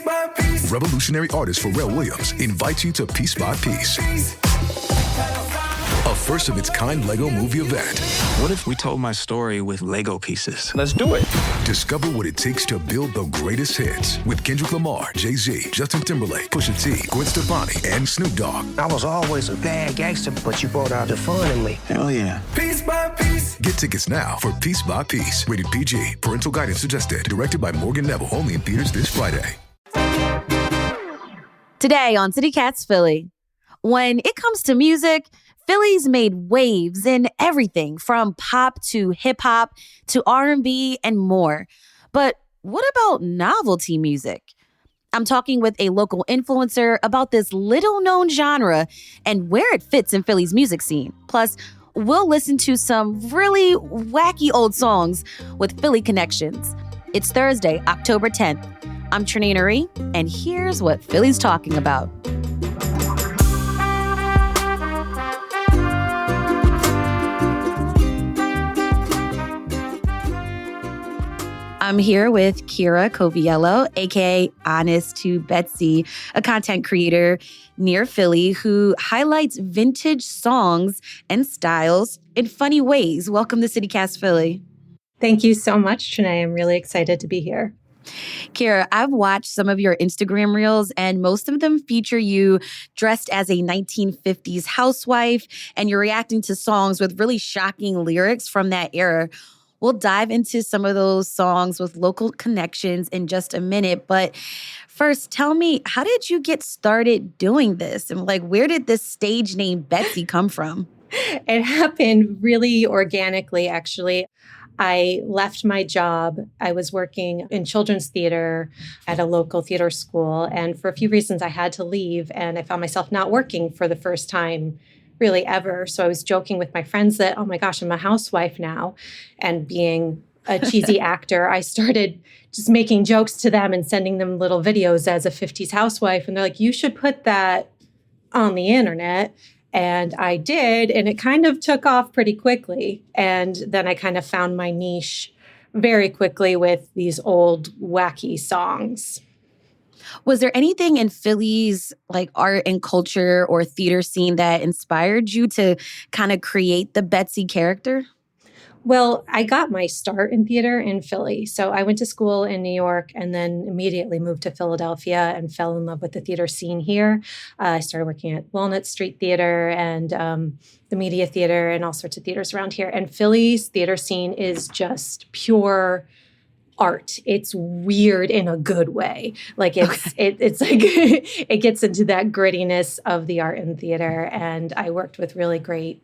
by piece. Revolutionary artist Pharrell Williams invites you to Piece by Piece, a first-of-its-kind Lego movie event. What if we told my story with Lego pieces? Let's do it. Discover what it takes to build the greatest hits with Kendrick Lamar, Jay-Z, Justin Timberlake, Pusha T, Gwen Stefani, and Snoop Dogg. I was always a bad gangster, but you brought out the fun in me. Hell yeah. Piece by piece. Get tickets now for Piece by Piece. Rated PG. Parental guidance suggested. Directed by Morgan Neville. Only in theaters this Friday. Today on City Cats Philly, when it comes to music, Philly's made waves in everything from pop to hip hop to R&B and more. But what about novelty music? I'm talking with a local influencer about this little known genre and where it fits in Philly's music scene. Plus, we'll listen to some really wacky old songs with Philly connections. It's Thursday, October 10th. I'm Trinae Nuri, and here's what Philly's talking about. I'm here with Kira Coviello, aka Honest to Betsy, a content creator near Philly who highlights vintage songs and styles in funny ways. Welcome to City Cast Philly. Thank you so much, Trinae. I'm really excited to be here. Kira, I've watched some of your Instagram reels, and most of them feature you dressed as a 1950s housewife, and you're reacting to songs with really shocking lyrics from that era. We'll dive into some of those songs with local connections in just a minute. But first, tell me, how did you get started doing this? And where did this stage name Betsy come from? It happened really organically, actually. I left my job. I was working in children's theater at a local theater school. And for a few reasons, I had to leave. And I found myself not working for the first time really ever. So I was joking with my friends that, oh my gosh, I'm a housewife now. And being a cheesy actor, I started just making jokes to them and sending them little videos as a 50s housewife. And they're like, you should put that on the internet. And I did, and it kind of took off pretty quickly. And then I kind of found my niche very quickly with these old wacky songs. Was there anything in Philly's art and culture or theater scene that inspired you to kind of create the Betsy character? Well, I got my start in theater in Philly. So I went to school in New York and then immediately moved to Philadelphia and fell in love with the theater scene here. I started working at Walnut Street Theater and the Media Theater and all sorts of theaters around here. And Philly's theater scene is just pure art. It's weird in a good way. It's like it gets into that grittiness of the art and theater. And I worked with really great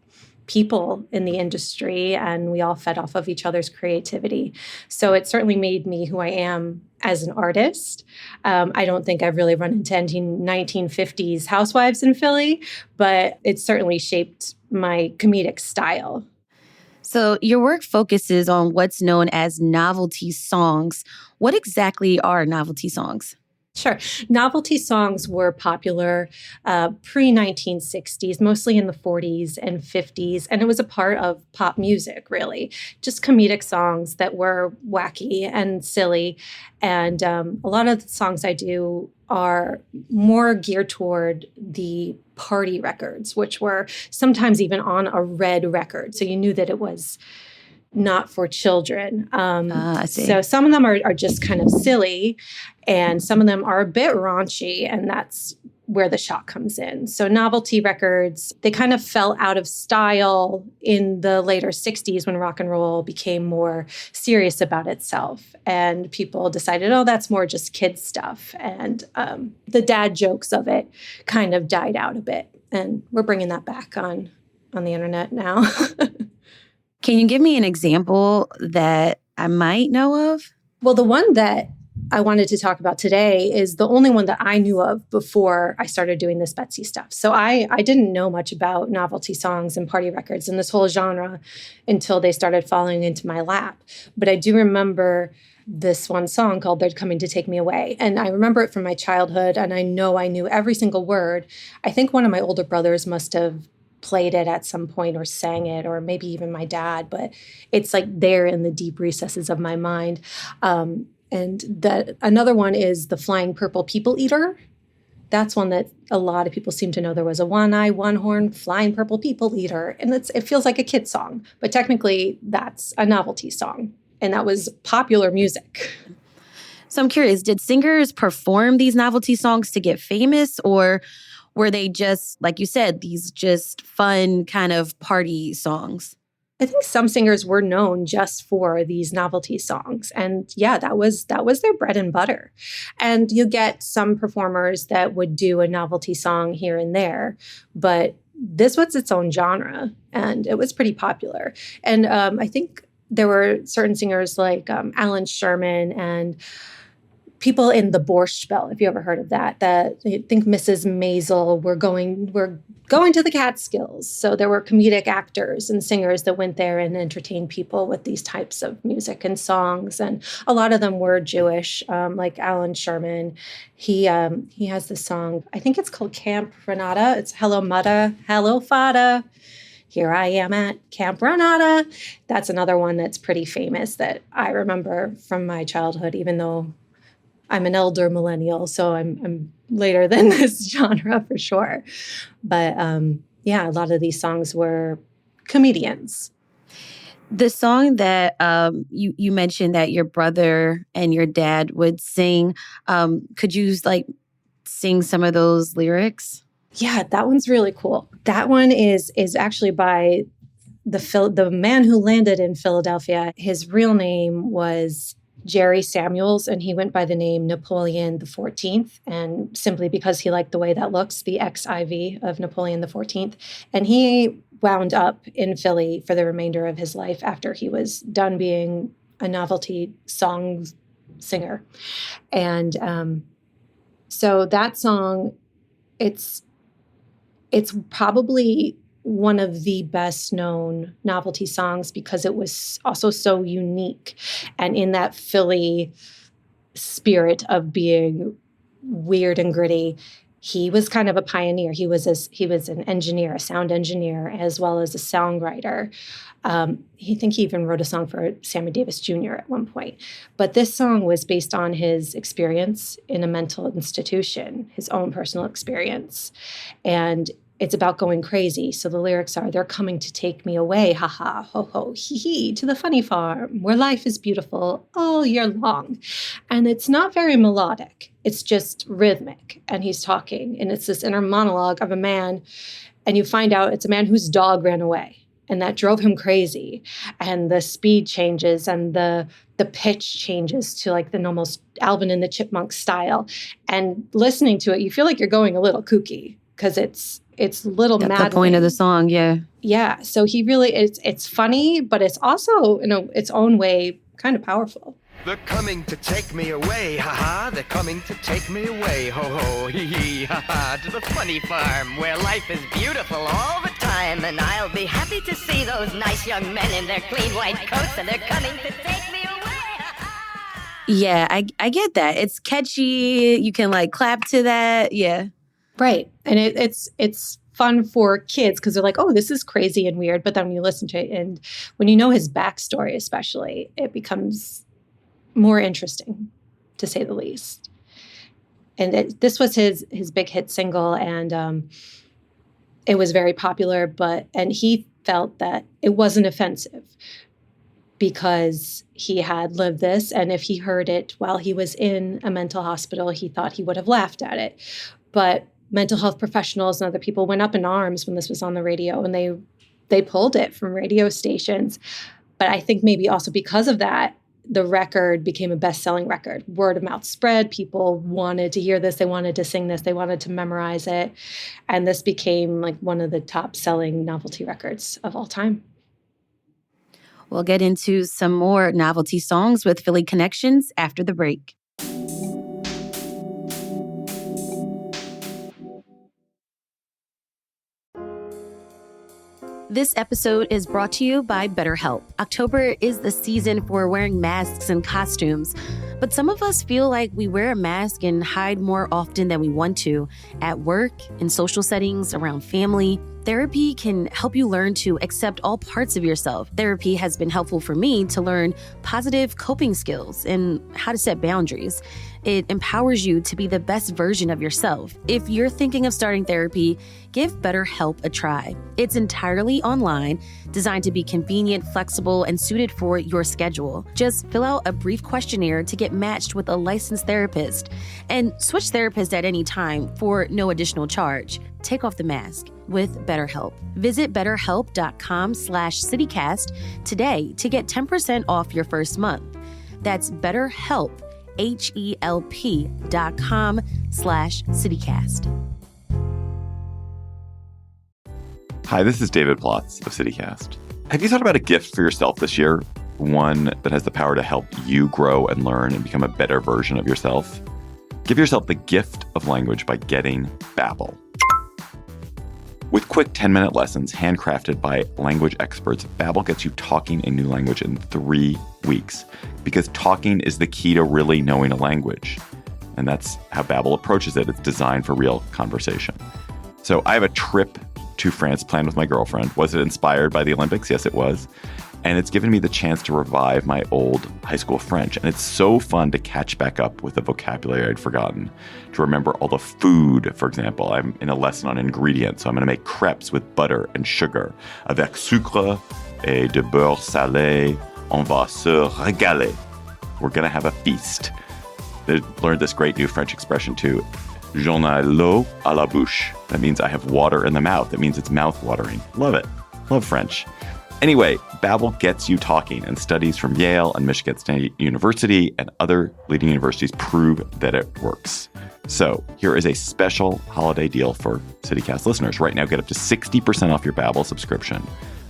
people in the industry, and we all fed off of each other's creativity. So it certainly made me who I am as an artist. I don't think I've really run into any 1950s housewives in Philly, but it certainly shaped my comedic style. So your work focuses on what's known as novelty songs. What exactly are novelty songs? Sure. Novelty songs were popular pre-1960s, mostly in the 40s and 50s. And it was a part of pop music, really. Just comedic songs that were wacky and silly. And a lot of the songs I do are more geared toward the party records, which were sometimes even on a red record. So you knew that it was not for children. I see. So some of them are just kind of silly, and some of them are a bit raunchy, and that's where the shock comes in. So novelty records, they kind of fell out of style in the later 60s when rock and roll became more serious about itself. And people decided, oh, that's more just kids stuff. And the dad jokes of it kind of died out a bit. And we're bringing that back on the internet now. Can you give me an example that I might know of? Well, the one that I wanted to talk about today is the only one that I knew of before I started doing this Betsy stuff. So I didn't know much about novelty songs and party records and this whole genre until they started falling into my lap. But I do remember this one song called They're Coming to Take Me Away. And I remember it from my childhood, and I know I knew every single word. I think one of my older brothers must have played it at some point or sang it, or maybe even my dad, but it's like there in the deep recesses of my mind. And another one is the Flying Purple People Eater. That's one that a lot of people seem to know. There was a one-eye, one-horn, flying purple people eater. And it feels like a kid's song. But technically, that's a novelty song. And that was popular music. So I'm curious, did singers perform these novelty songs to get famous? Or were they just, like you said, these just fun kind of party songs? I think some singers were known just for these novelty songs. And yeah, that was their bread and butter. And you get some performers that would do a novelty song here and there, but this was its own genre and it was pretty popular. And I think there were certain singers like Alan Sherman and people in the Borscht Belt, if you ever heard of that I think Mrs. Maisel we're going to the Catskills. So there were comedic actors and singers that went there and entertained people with these types of music and songs. And a lot of them were Jewish, like Alan Sherman. He has this song, I think it's called Camp Renata. It's Hello Mutta, Hello Fada. Here I am at Camp Renata. That's another one that's pretty famous that I remember from my childhood, even though I'm an elder millennial, so I'm later than this genre for sure. But yeah, a lot of these songs were comedians. The song that you mentioned that your brother and your dad would sing, could you sing some of those lyrics? Yeah, that one's really cool. That one is actually by the man who landed in Philadelphia. His real name was Jerry Samuels, and he went by the name Napoleon XIV, and simply because he liked the way that looks, the XIV of Napoleon XIV. And he wound up in Philly for the remainder of his life after he was done being a novelty song singer. And so that song, it's probably one of the best known novelty songs because it was also so unique and in that Philly spirit of being weird and gritty. He was kind of a pioneer. He was an engineer, a sound engineer, as well as a songwriter. I think he even wrote a song for Sammy Davis Jr. at one point. But this song was based on his experience in a mental institution, his own personal experience. And it's about going crazy. So the lyrics are, they're coming to take me away, ha ha, ho ho, hee hee, to the funny farm where life is beautiful all year long. And it's not very melodic. It's just rhythmic. And he's talking. And it's this inner monologue of a man. And you find out it's a man whose dog ran away. And that drove him crazy. And the speed changes and the pitch changes to like the almost Alvin and the Chipmunks style. And listening to it, you feel like you're going a little kooky because it's little mad. That's the point of the song, yeah. Yeah. So he really it's funny, but it's also in its own way kind of powerful. They're coming to take me away, ha-ha. They're coming to take me away, ho-ho, hee-hee, ha-ha. To the funny farm where life is beautiful all the time. And I'll be happy to see those nice young men in their clean white coats. And they're coming to take me away, ha-ha. Yeah, I get that. It's catchy. You can like clap to that. Yeah. Right. And it's fun for kids because they're like, oh, this is crazy and weird. But then when you listen to it and when you know his backstory, especially, it becomes more interesting, to say the least. And this was his big hit single, and it was very popular. And he felt that it wasn't offensive because he had lived this. And if he heard it while he was in a mental hospital, he thought he would have laughed at it. But mental health professionals and other people went up in arms when this was on the radio, and they pulled it from radio stations. But I think maybe also because of that, the record became a best-selling record. Word of mouth spread. People wanted to hear this. They wanted to sing this. They wanted to memorize it. And this became like one of the top-selling novelty records of all time. We'll get into some more novelty songs with Philly Connections after the break. This episode is brought to you by BetterHelp. October is the season for wearing masks and costumes, but some of us feel like we wear a mask and hide more often than we want to, at work, in social settings, around family, Therapy can help you learn to accept all parts of yourself. Therapy has been helpful for me to learn positive coping skills and how to set boundaries. It empowers you to be the best version of yourself. If you're thinking of starting therapy, give BetterHelp a try. It's entirely online, designed to be convenient, flexible, and suited for your schedule. Just fill out a brief questionnaire to get matched with a licensed therapist and switch therapists at any time for no additional charge. Take off the mask with BetterHelp. Visit BetterHelp.com/CityCast today to get 10% off your first month. That's BetterHelp, HELP.com/CityCast. Hi, this is David Plotz of CityCast. Have you thought about a gift for yourself this year? One that has the power to help you grow and learn and become a better version of yourself? Give yourself the gift of language by getting Babbel. With quick 10-minute lessons handcrafted by language experts, Babbel gets you talking a new language in 3 weeks, because talking is the key to really knowing a language. And that's how Babbel approaches it. It's designed for real conversation. So I have a trip to France planned with my girlfriend. Was it inspired by the Olympics? Yes, it was. And it's given me the chance to revive my old high school French. And it's so fun to catch back up with the vocabulary I'd forgotten, to remember all the food, for example. I'm in a lesson on ingredients, so I'm going to make crepes with butter and sugar. Avec sucre et de beurre salé, on va se régaler. We're going to have a feast. I learned this great new French expression too. J'en ai l'eau à la bouche. That means I have water in the mouth. It means it's mouth-watering. Love it. Love French. Anyway, Babbel gets you talking, and studies from Yale and Michigan State University and other leading universities prove that it works. So here is a special holiday deal for CityCast listeners. Right now, get up to 60% off your Babbel subscription,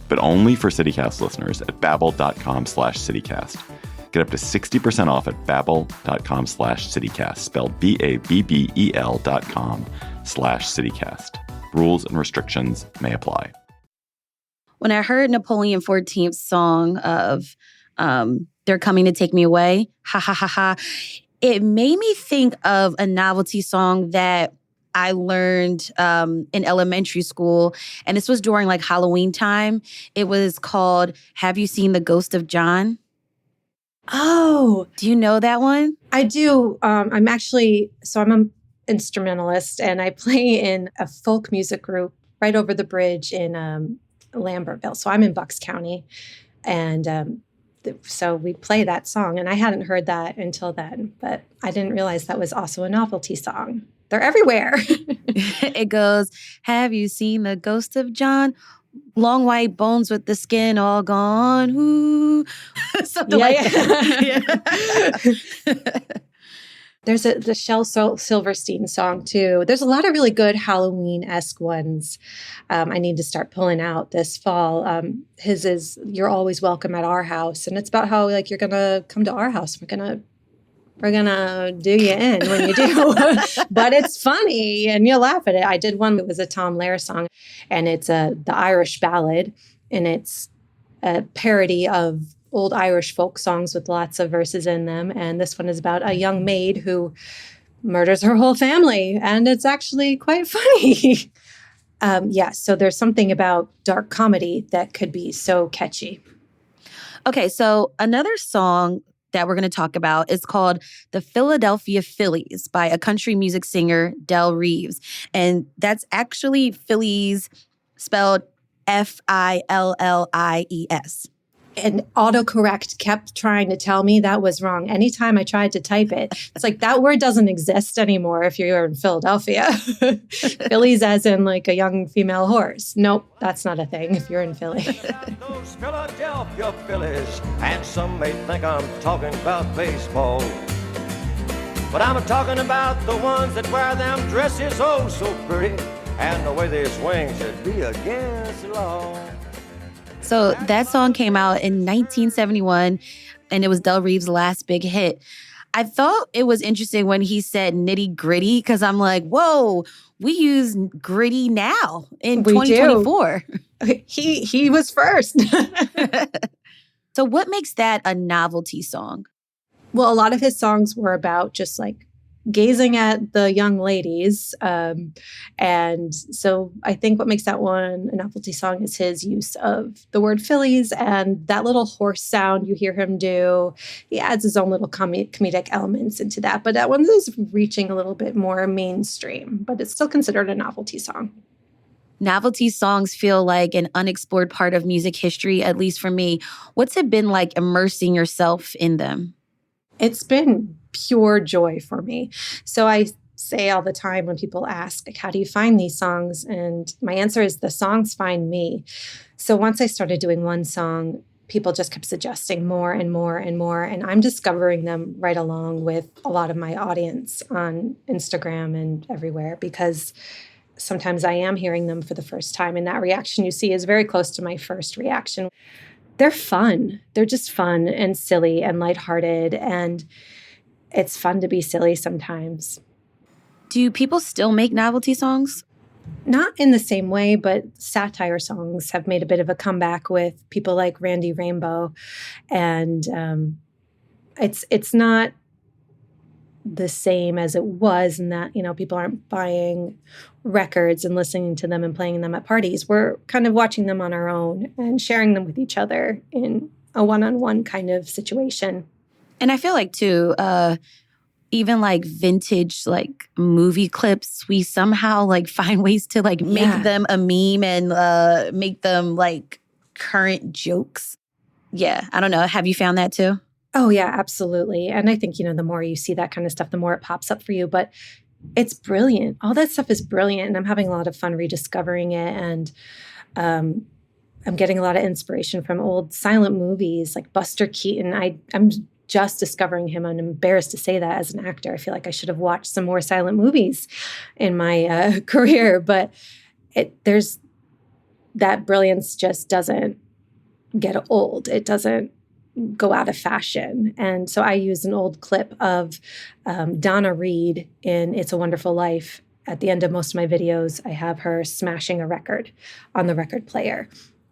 but only for CityCast listeners at babbel.com/CityCast. Get up to 60% off at babbel.com/CityCast, spelled BABBEL.com/CityCast. Rules and restrictions may apply. When I heard Napoleon 14th's song of They're Coming to Take Me Away, ha ha ha ha, it made me think of a novelty song that I learned in elementary school. And this was during like Halloween time. It was called Have You Seen the Ghost of John? Oh, Do you know that one? I do. I'm an instrumentalist, and I play in a folk music group right over the bridge in Lambertville. So I'm in Bucks County. And so we play that song. And I hadn't heard that until then, but I didn't realize that was also a novelty song. They're everywhere. It goes, have you seen the ghost of John? Long white bones with the skin all gone. Ooh. Something like that. Yeah. There's the Shel Silverstein song, too. There's a lot of really good Halloween-esque ones I need to start pulling out this fall. His is You're Always Welcome at Our House. And it's about how, like, you're going to come to our house. We're going to do you in when you do. But it's funny, and you'll laugh at it. I did one that was a Tom Lehrer song, and it's the Irish ballad, and it's a parody of old Irish folk songs with lots of verses in them. And this one is about a young maid who murders her whole family. And it's actually quite funny. So there's something about dark comedy that could be so catchy. Okay, so another song that we're going to talk about is called The Philadelphia Phillies by a country music singer, Del Reeves. And that's actually Phillies spelled Fillies. And autocorrect kept trying to tell me that was wrong. Anytime I tried to type it, it's like that word doesn't exist anymore if you're in Philadelphia. Phillies as in like a young female horse. Nope, that's not a thing if you're in Philly. Those Philadelphia Phillies, and some may think I'm talking about baseball. But I'm talking about the ones that wear them dresses oh so pretty, and the way they swing should be against the law. So that song came out in 1971, and it was Del Reeves' last big hit. I thought it was interesting when he said nitty gritty, because I'm like, whoa, we use gritty now in 2024. He was first. So what makes that a novelty song? Well, a lot of his songs were about just like gazing at the young ladies. And so I think what makes that one a novelty song is his use of the word Phillies and that little horse sound you hear him do. He adds his own little comedic elements into that. But that one is reaching a little bit more mainstream, but it's still considered a novelty song. Novelty songs feel like an unexplored part of music history, at least for me. What's it been like immersing yourself in them? It's been pure joy for me. So I say all the time when people ask, like, how do you find these songs? And my answer is the songs find me. So once I started doing one song, people just kept suggesting more and more and more. And I'm discovering them right along with a lot of my audience on Instagram and everywhere, because sometimes I am hearing them for the first time. And that reaction you see is very close to my first reaction. They're fun. They're just fun and silly and lighthearted. And it's fun to be silly sometimes. Do people still make novelty songs? Not in the same way, but satire songs have made a bit of a comeback with people like Randy Rainbow. And it's not the same as it was in that, people aren't buying records and listening to them and playing them at parties. We're kind of watching them on our own and sharing them with each other in a one-on-one kind of situation. And I feel like, too, even like vintage like movie clips, we somehow like find ways to like make them a meme and make them like current jokes. Yeah, I don't know. Have you found that too? Oh, yeah, absolutely. And I think, the more you see that kind of stuff, the more it pops up for you. But it's brilliant. All that stuff is brilliant. And I'm having a lot of fun rediscovering it. And I'm getting a lot of inspiration from old silent movies like Buster Keaton. I'm just discovering him. I'm embarrassed to say that as an actor. I feel like I should have watched some more silent movies in my career. But there's that brilliance just doesn't get old. It doesn't go out of fashion. And so I use an old clip of Donna Reed in It's a Wonderful Life. At the end of most of my videos, I have her smashing a record on the record player.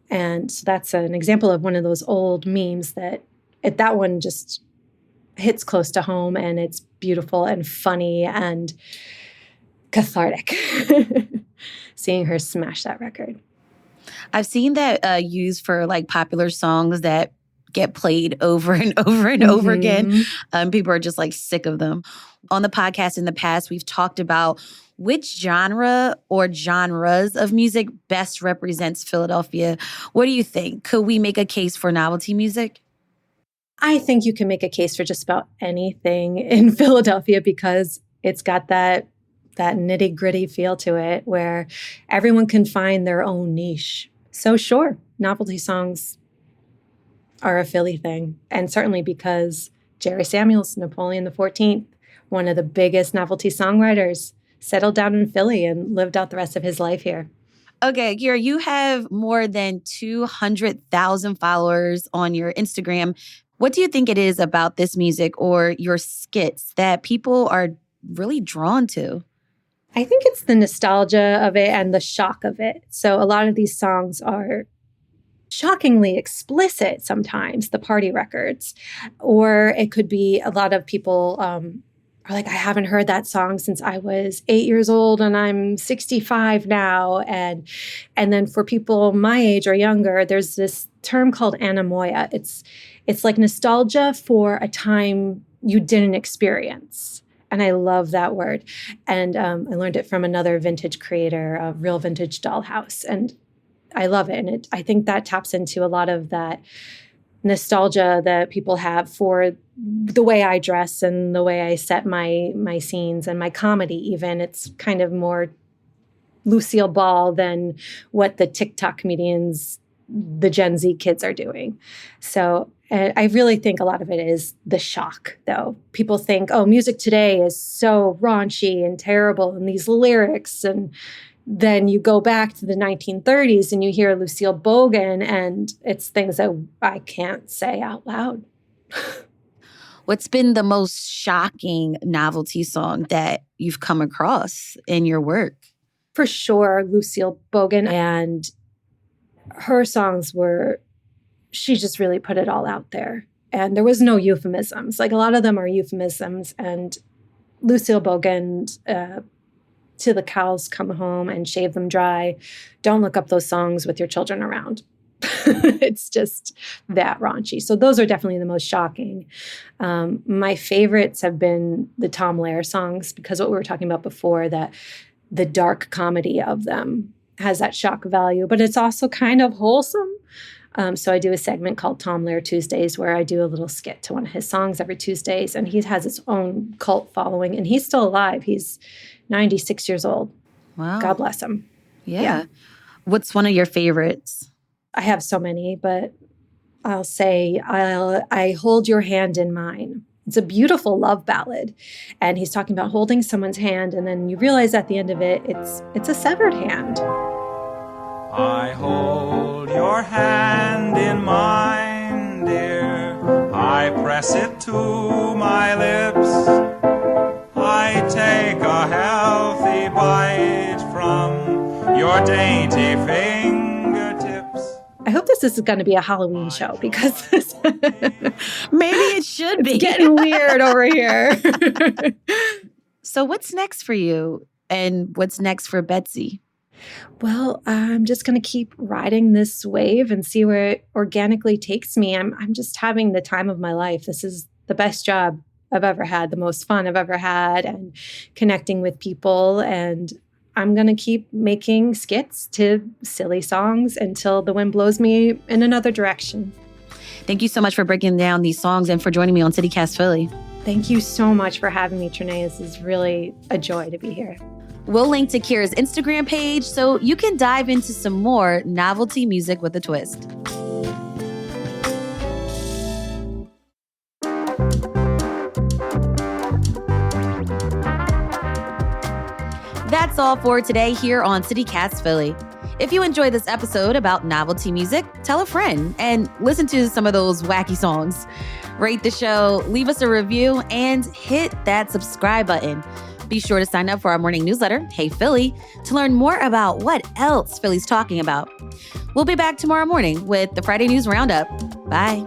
And so that's an example of one of those old memes that one just hits close to home, and it's beautiful and funny and cathartic seeing her smash that record. I've seen that used for like popular songs that get played over and over and over again. People are just like sick of them. On the podcast in the past, we've talked about which genre or genres of music best represents Philadelphia. What do you think? Could we make a case for novelty music? I think you can make a case for just about anything in Philadelphia because it's got that nitty gritty feel to it where everyone can find their own niche. So sure, novelty songs are a Philly thing. And certainly because Jerry Samuels, Napoleon XIV, one of the biggest novelty songwriters, settled down in Philly and lived out the rest of his life here. Okay, Kira, you have more than 200,000 followers on your Instagram. What do you think it is about this music or your skits that people are really drawn to? I think it's the nostalgia of it and the shock of it. So a lot of these songs are shockingly explicit sometimes, the party records. Or it could be a lot of people are like, I haven't heard that song since I was 8 years old and I'm 65 now. And then for people my age or younger, there's this term called anemoia. It's like nostalgia for a time you didn't experience. And I love that word. And I learned it from another vintage creator, a Real Vintage Dollhouse. And I love it. And I think that taps into a lot of that nostalgia that people have for the way I dress and the way I set my scenes and my comedy even. It's kind of more Lucille Ball than what the TikTok comedians, the Gen Z kids are doing. So I really think a lot of it is the shock, though. People think, oh, music today is so raunchy and terrible and these lyrics. And then you go back to the 1930s and you hear Lucille Bogan and it's things that I can't say out loud. What's been the most shocking novelty song that you've come across in your work? For sure, Lucille Bogan. And her songs she just really put it all out there. And there was no euphemisms. Like a lot of them are euphemisms. And Lucille Bogand, Till the Cows Come Home and Shave Them Dry. Don't look up those songs with your children around. It's just that raunchy. So those are definitely the most shocking. My favorites have been the Tom Lehrer songs, because what we were talking about before, that the dark comedy of them has that shock value, but it's also kind of wholesome. So I do a segment called Tom Lehrer Tuesdays, where I do a little skit to one of his songs every Tuesdays, and he has his own cult following, and he's still alive. He's 96 years old. Wow. God bless him. Yeah. What's one of your favorites? I have so many, but I'll say I Hold Your Hand in Mine. It's a beautiful love ballad. And he's talking about holding someone's hand, and then you realize at the end of it, it's a severed hand. I hold your hand in mine, dear. I press it to my lips. I take a healthy bite from your dainty fingertips. I hope this is going to be a Halloween show, because Maybe it should be. it's getting weird over here. So what's next for you? And what's next for Betsy? Well, I'm just going to keep riding this wave and see where it organically takes me. I'm just having the time of my life. This is the best job I've ever had, the most fun I've ever had, and connecting with people. And I'm going to keep making skits to silly songs until the wind blows me in another direction. Thank you so much for breaking down these songs and for joining me on CityCast Philly. Thank you so much for having me, Trinae. This is really a joy to be here. We'll link to Kira's Instagram page so you can dive into some more novelty music with a twist. That's all for today here on CityCast Philly. If you enjoyed this episode about novelty music, tell a friend and listen to some of those wacky songs. Rate the show, leave us a review, and hit that subscribe button. Be sure to sign up for our morning newsletter, Hey Philly, to learn more about what else Philly's talking about. We'll be back tomorrow morning with the Friday News Roundup. Bye.